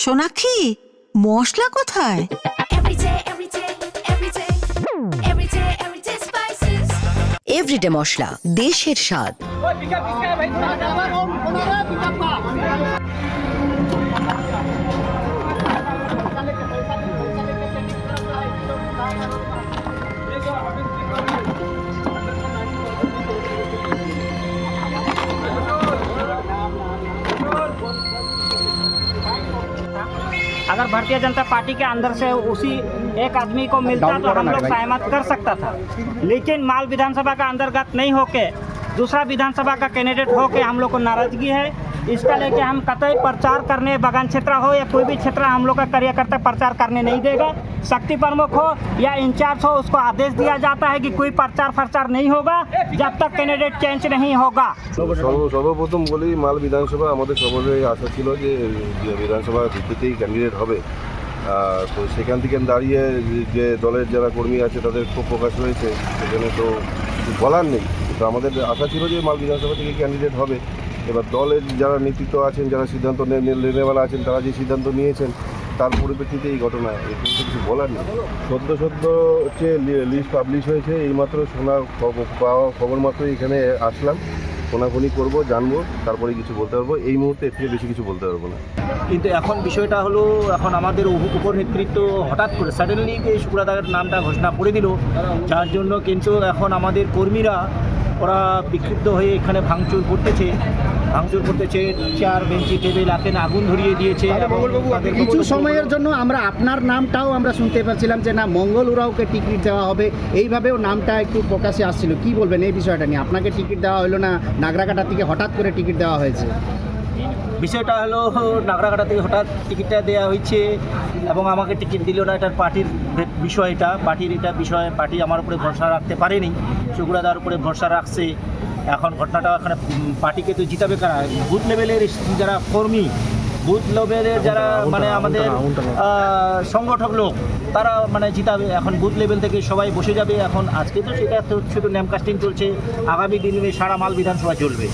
সোনাক্ষী, মশলা কোথায়? এভরিডে মশলা, দেশের স্বাদ। अगर भारतीय जनता पार्टी के अंदर से उसी एक आदमी को मिलता तो हम लोग सहमत कर सकता था, लेकिन माल विधानसभा का अंतर्गत नहीं होके दूसरा विधानसभा का कैंडिडेट होके हम लोग को नाराजगी है। इसका लेके हम कतई प्रचार करने, बगान क्षेत्र हो या कोई भी क्षेत्र, हम लोग का कार्यकर्ता प्रचार करने नहीं देगा। शक्ति प्रमुख हो या इंचार्ज हो, उसको आदेश दिया जाता है कि कोई प्रचार नहीं होगा जब तक कैंडिडेट चेंज नहीं होगा। সর্বপ্রথম বলি, মাল বিধানসভা আমাদের সবারই আশা ছিল যে বিধানসভা ভিত্তিতেই ক্যান্ডিডেট হবে। তো সেখান থেকে দাঁড়িয়ে যে দলের যারা কর্মী আছে তাদের খুব প্রকাশ হয়েছে, সেখানে তো কিছু বলার নেই। তো আমাদের আশা ছিল যে মাল বিধানসভা থেকে ক্যান্ডিডেট হবে। এবার দলের যারা নেতৃত্ব আছেন, যারা সিদ্ধান্ত নেওয়ালা আছেন, তারা যে সিদ্ধান্ত নিয়েছেন তার পরিপ্রেক্ষিতে এই ঘটনা, এখানে কিছু বলার নেই। সদ্য হচ্ছে লিস্ট পাবলিশ হয়েছে, এইমাত্র পাওয়া খবর মাত্র এখানে আসলাম। ফোনাফোনি করবো, জানবো, তারপরে কিছু বলতে পারবো। এই মুহূর্তে এর থেকে বেশি কিছু বলতে পারবো না। কিন্তু এখন বিষয়টা হলো, এখন আমাদের উপর নেতৃত্ব হঠাৎ করে সাডেনলি শুক্লাদার নামটা ঘোষণা করে দিল, যার জন্য কিন্তু এখন আমাদের কর্মীরা ওরা বিক্ষিপ্ত হয়ে এখানে ভাঙচুর করতেছে, চেয়ার বেঞ্চি টেবিল এখানে আগুন ধরিয়ে দিয়েছে। কিছু সময়ের জন্য আমরা আপনার নামটাও আমরা শুনতে পাচ্ছিলাম যে না, মঙ্গল উরাওকে টিকিট দেওয়া হবে, এইভাবেও নামটা একটু প্রকাশে আসছিল। কি বলবেন এই বিষয়টা নিয়ে? আপনাকে টিকিট দেওয়া হলো না, নাগরাকাটা থেকে হঠাৎ করে টিকিট দেওয়া হয়েছে। বিষয়টা হলো, নাগরাকাটা থেকে হঠাৎ টিকিটটা দেওয়া হয়েছে এবং আমাকে টিকিট দিল না। এটার পার্টির বিষয়টা, পার্টি আমার উপরে ভরসা রাখতে পারেনি, শুক্লাদার উপরে ভরসা রাখছে। এখন ঘটনাটা এখানে পার্টিকে তো জিতাবে কারা? বুথ লেভেলের যারা কর্মী, বুথ লেভেলের যারা মানে আমাদের সংগঠক লোক, তারা মানে জিতাবে। এখন বুথ লেভেল থেকে সবাই বসে যাবে। এখন আজকে তো সেটা শুধু নেম কাস্টিং চলছে, আগামী দিনে সারা মাল বিধানসভা চলবে।